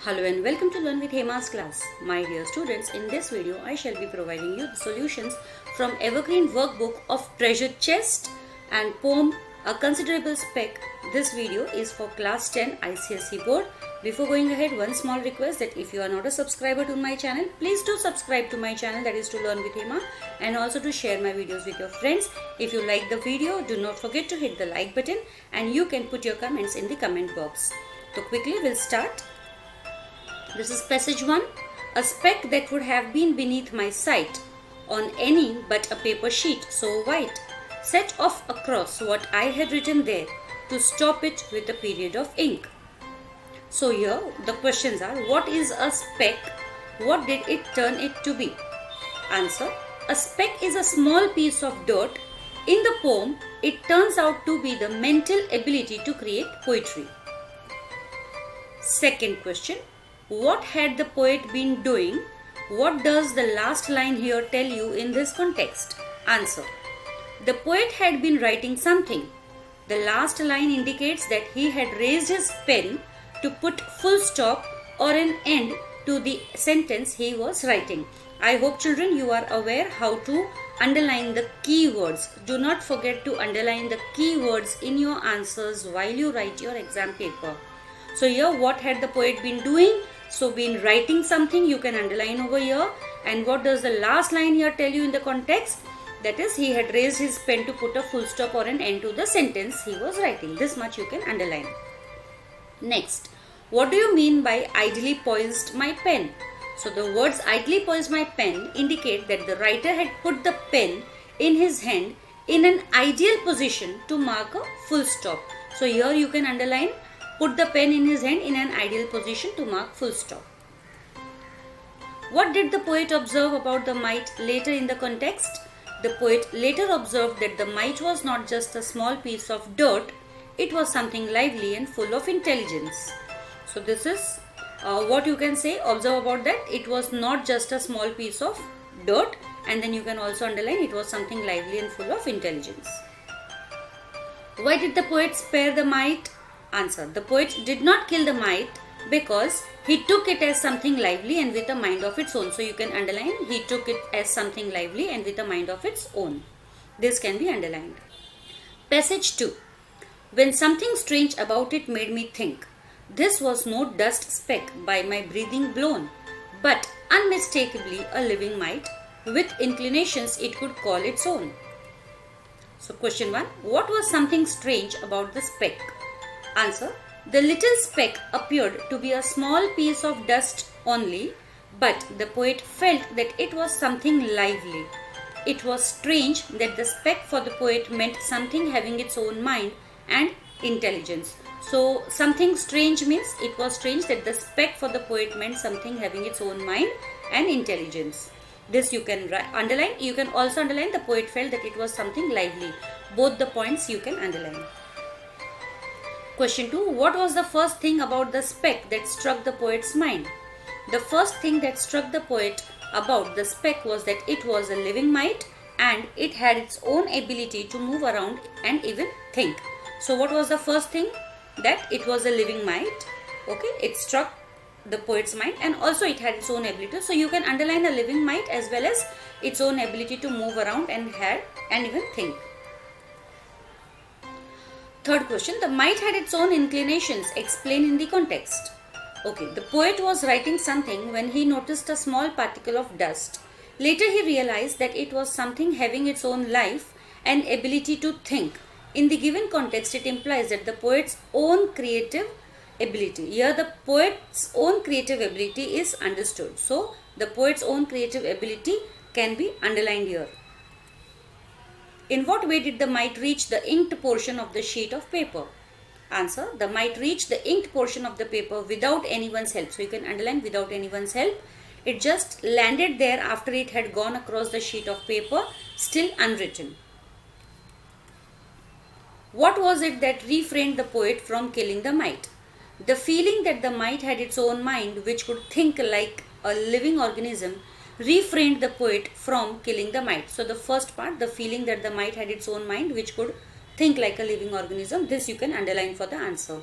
Hello and welcome to Learn with Hema's class. My dear students, in this video I shall be providing you the solutions from Evergreen Workbook of Treasure Chest and poem A Considerable Speck. This video is for class 10 ICSE board. Before going ahead, one small request that if you are not a subscriber to my channel, please do subscribe to my channel, that is to Learn with Hema, and also to share my videos with your friends. If you like the video, do not forget to hit the like button and you can put your comments in the comment box. So quickly we'll start. This is passage 1. A speck that would have been beneath my sight, on any but a paper sheet so white, set off across what I had written there, to stop it with a period of ink. So here the questions are, what is a speck? What did it turn it to be? Answer. A speck is a small piece of dirt. In the poem, it turns out to be the mental ability to create poetry. Second question. What had the poet been doing? What does the last line here tell you in this context? Answer. The poet had been writing something. The last line indicates that he had raised his pen to put full stop or an end to the sentence he was writing. I hope children you are aware how to underline the keywords. Do not forget to underline the keywords in your answers while you write your exam paper. So here, what had the poet been doing? So been writing something, you can underline over here. And what does the last line here tell you in the context? That is, he had raised his pen to put a full stop or an end to the sentence he was writing. This much you can underline. Next, what do you mean by idly poised my pen? So the words idly poised my pen indicate that the writer had put the pen in his hand in an ideal position to mark a full stop. So here you can underline put the pen in his hand in an ideal position to mark full stop. What did the poet observe about the mite later in the context? The poet later observed that the mite was not just a small piece of dirt, it was something lively and full of intelligence. So this is what you can say, observe about that. It was not just a small piece of dirt, and then you can also underline it was something lively and full of intelligence. Why did the poet spare the mite? Answer. The poet did not kill the mite because he took it as something lively and with a mind of its own. So you can underline he took it as something lively and with a mind of its own. This can be underlined. Passage 2. When something strange about it made me think. This was no dust speck by my breathing blown, but unmistakably a living mite with inclinations it could call its own. So question 1. What was something strange about the speck? Answer. The little speck appeared to be a small piece of dust only, but the poet felt that it was something lively. It was strange that the speck for the poet meant something having its own mind and intelligence. So something strange means it was strange that the speck for the poet meant something having its own mind and intelligence. This you can underline. You can also underline the poet felt that it was something lively. Both the points you can underline. Question 2. What was the first thing about the speck that struck the poet's mind? The first thing that struck the poet about the speck was that it was a living mite and it had its own ability to move around and even think. So what was the first thing? That it was a living mite. Okay, it struck the poet's mind and also it had its own ability. So you can underline a living mite as well as its own ability to move around and even think. Third question, the mite had its own inclinations. Explain in the context. Okay, the poet was writing something when he noticed a small particle of dust. Later he realized that it was something having its own life and ability to think. In the given context, it implies that the poet's own creative ability. Here the poet's own creative ability is understood. So the poet's own creative ability can be underlined here. In what way did the mite reach the inked portion of the sheet of paper? Answer. The mite reached the inked portion of the paper without anyone's help. So you can underline without anyone's help. It just landed there after it had gone across the sheet of paper, still unwritten. What was it that refrained the poet from killing the mite? The feeling that the mite had its own mind, which could think like a living organism, refrained the poet from killing the mite. So the first part, the feeling that the mite had its own mind which could think like a living organism, this you can underline for the answer.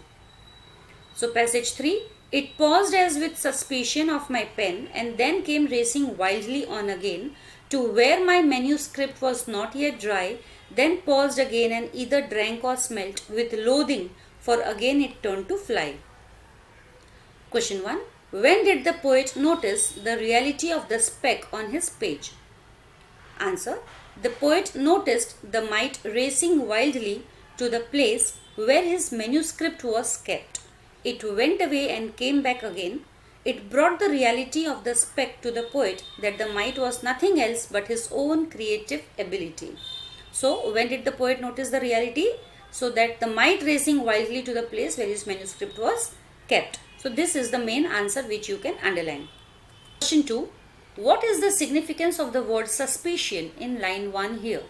So passage 3, It paused as with suspicion of my pen and then came racing wildly on again to where my manuscript was not yet dry, then paused again and either drank or smelt with loathing, for again it turned to fly. Question 1. When did the poet notice the reality of the speck on his page? Answer. The poet noticed the mite racing wildly to the place where his manuscript was kept. It went away and came back again. It brought the reality of the speck to the poet that the mite was nothing else but his own creative ability. So, when did the poet notice the reality? So that the mite racing wildly to the place where his manuscript was kept. So, this is the main answer which you can underline. Question 2. What is the significance of the word suspicion in line 1 here?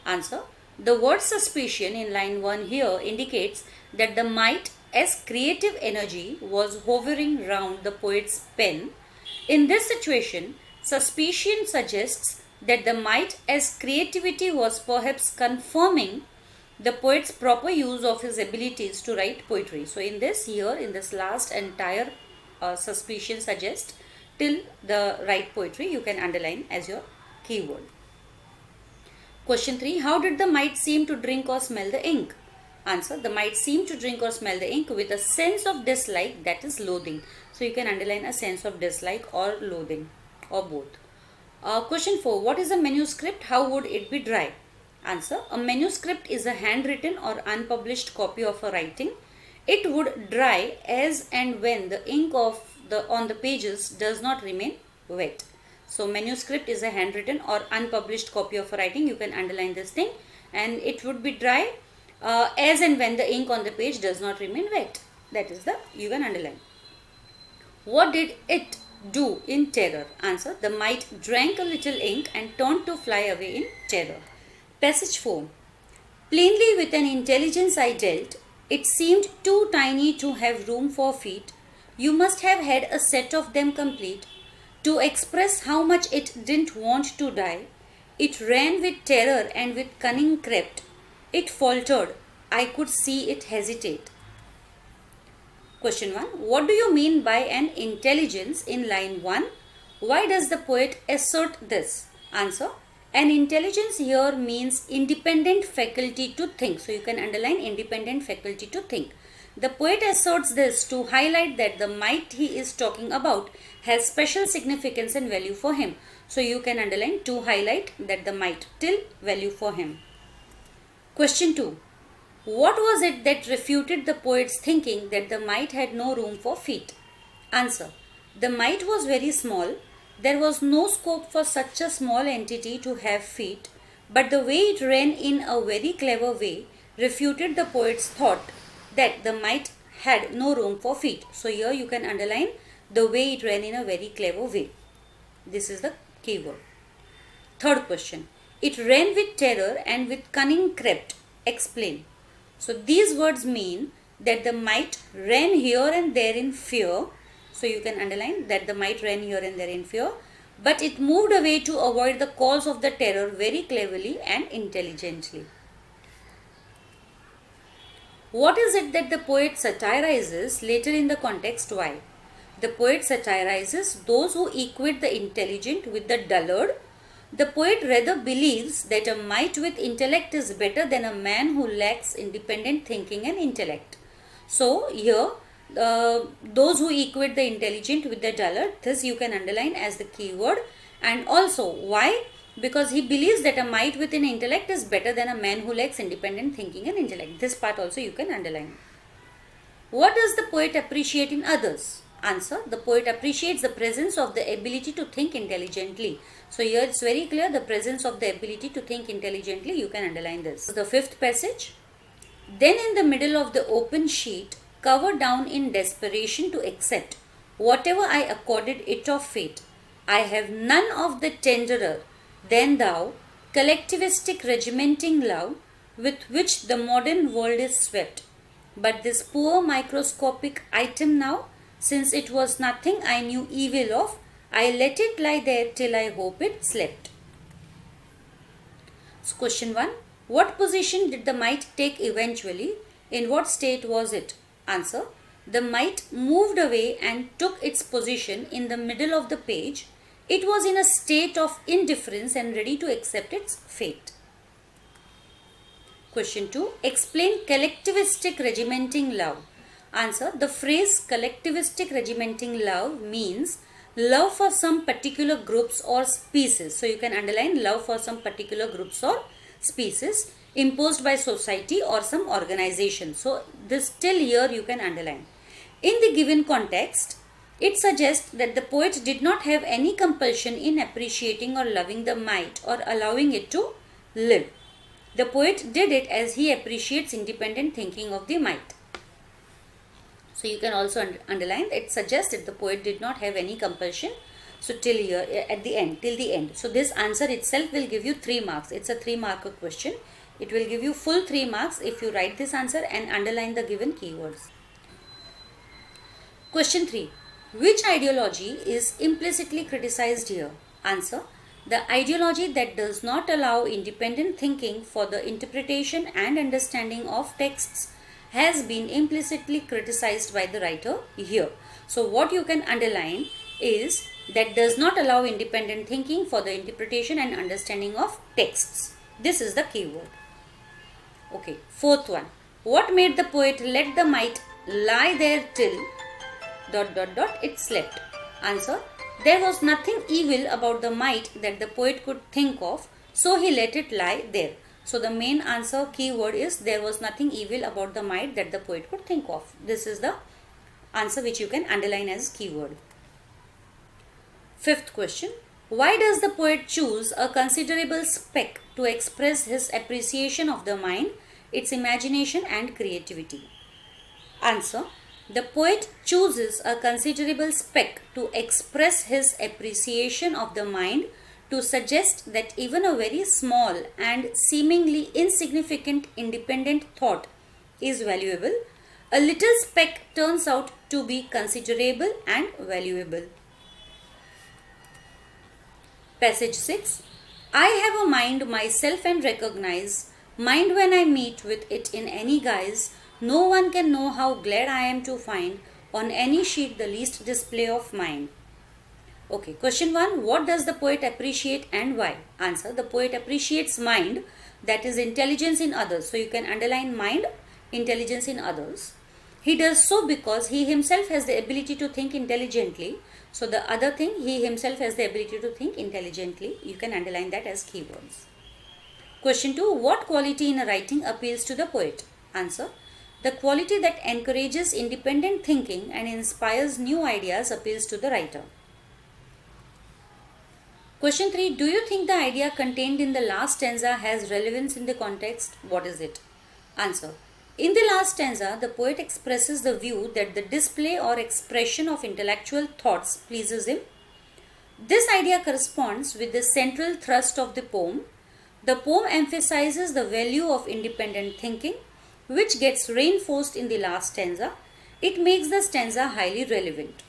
Answer. The word suspicion in line 1 here indicates that the mite as creative energy was hovering round the poet's pen. In this situation, suspicion suggests that the mite as creativity was perhaps confirming the poet's proper use of his abilities to write poetry. So in this last entire suspicion suggests till the write poetry, you can underline as your keyword. Question 3. How did the mite seem to drink or smell the ink? Answer. The mite seemed to drink or smell the ink with a sense of dislike, that is loathing. So you can underline a sense of dislike or loathing or both. Question 4. What is a manuscript? How would it be dry? Answer. A manuscript is a handwritten or unpublished copy of a writing. It would dry as and when the ink on the pages does not remain wet. So manuscript is a handwritten or unpublished copy of a writing. You can underline this thing, and it would be dry as and when the ink on the page does not remain wet. That is you can underline. What did it do in terror? Answer. The mite drank a little ink and turned to fly away in terror. Passage 4. Plainly with an intelligence I dealt, it seemed too tiny to have room for feet. You must have had a set of them complete to express how much it didn't want to die. It ran with terror and with cunning crept. It faltered. I could see it hesitate. Question 1. What do you mean by an intelligence in line 1? Why does the poet assert this? Answer. An intelligence here means independent faculty to think. So you can underline independent faculty to think. The poet asserts this to highlight that the mite he is talking about has special significance and value for him. So you can underline to highlight that the mite till value for him. Question 2. What was it that refuted the poet's thinking that the mite had no room for feet? Answer. The mite was very small. There was no scope for such a small entity to have feet, but the way it ran in a very clever way refuted the poet's thought that the mite had no room for feet. So here you can underline the way it ran in a very clever way. This is the keyword. Third question. It ran with terror and with cunning crept. Explain. So these words mean that the mite ran here and there in fear. So you can underline that the mite ran here and there in fear, but it moved away to avoid the cause of the terror very cleverly and intelligently. What is it that the poet satirizes later in the context? Why? The poet satirizes those who equate the intelligent with the dullard. The poet rather believes that a mite with intellect is better than a man who lacks independent thinking and intellect. So here, those who equate the intelligent with the dullard, this you can underline as the keyword. And also, why? Because he believes that a mite with an intellect is better than a man who lacks independent thinking and intellect. This part also you can underline. What does the poet appreciate in others? Answer. The poet appreciates the presence of the ability to think intelligently. So here it's very clear, the presence of the ability to think intelligently. You can underline this. The fifth passage. Then in the middle of the open sheet, covered down in desperation to accept whatever I accorded it of fate, I have none of the tenderer than thou, collectivistic regimenting love with which the modern world is swept. But this poor microscopic item now, since it was nothing I knew evil of, I let it lie there till I hope it slept. So question 1. What position did the mite take eventually? In what state was it? Answer. The mite moved away and took its position in the middle of the page. It was in a state of indifference and ready to accept its fate. Question 2. Explain collectivistic regimenting love. Answer. The phrase collectivistic regimenting love means love for some particular groups or species. So you can underline love for some particular groups or species imposed by society or some organization. So this till here you can underline. In the given context, it suggests that the poet did not have any compulsion in appreciating or loving the mite or allowing it to live. The poet did it as he appreciates independent thinking of the mite. So you can also underline, it suggests that the poet did not have any compulsion. So till here, at the end, till the end. So this answer itself will give you 3 marks. It's a 3-marker question. It will give you full 3 marks if you write this answer and underline the given keywords. Question 3. Which ideology is implicitly criticized here? Answer. The ideology that does not allow independent thinking for the interpretation and understanding of texts has been implicitly criticized by the writer here. So what you can underline is that does not allow independent thinking for the interpretation and understanding of texts. This is the keyword. Okay, 4th one. What made the poet let the mite lie there till ... it slept? Answer. There was nothing evil about the mite that the poet could think of, so he let it lie there. So the main answer keyword is there was nothing evil about the mite that the poet could think of. This is the answer which you can underline as keyword. 5th question. Why does the poet choose a considerable speck to express his appreciation of the mind, its imagination and creativity? Answer. The poet chooses a considerable speck to express his appreciation of the mind to suggest that even a very small and seemingly insignificant independent thought is valuable. A little speck turns out to be considerable and valuable. Passage 6. I have a mind myself and recognize, mind when I meet with it in any guise, no one can know how glad I am to find on any sheet the least display of mine. Okay, question 1. What does the poet appreciate and why? Answer. The poet appreciates mind, that is intelligence in others. So you can underline mind, intelligence in others. He does so because he himself has the ability to think intelligently. So the other thing, he himself has the ability to think intelligently. You can underline that as keywords. Question 2. What quality in a writing appeals to the poet? Answer. The quality that encourages independent thinking and inspires new ideas appeals to the writer. Question 3. Do you think the idea contained in the last stanza has relevance in the context? What is it? Answer. In the last stanza, the poet expresses the view that the display or expression of intellectual thoughts pleases him. This idea corresponds with the central thrust of the poem. The poem emphasizes the value of independent thinking, which gets reinforced in the last stanza. It makes the stanza highly relevant.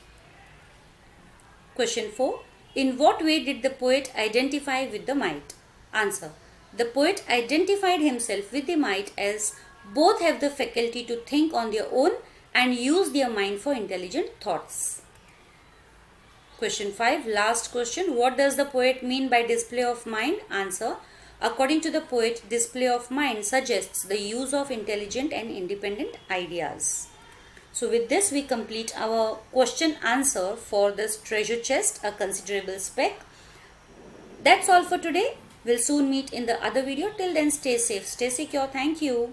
Question 4. In what way did the poet identify with the mite? Answer. The poet identified himself with the mite as both have the faculty to think on their own and use their mind for intelligent thoughts. Question 5. Last question. What does the poet mean by display of mind? Answer. According to the poet, display of mind suggests the use of intelligent and independent ideas. So with this we complete our question answer for this treasure chest, a considerable speck. That's all for today. We'll soon meet in the other video. Till then, stay safe, stay secure. Thank you.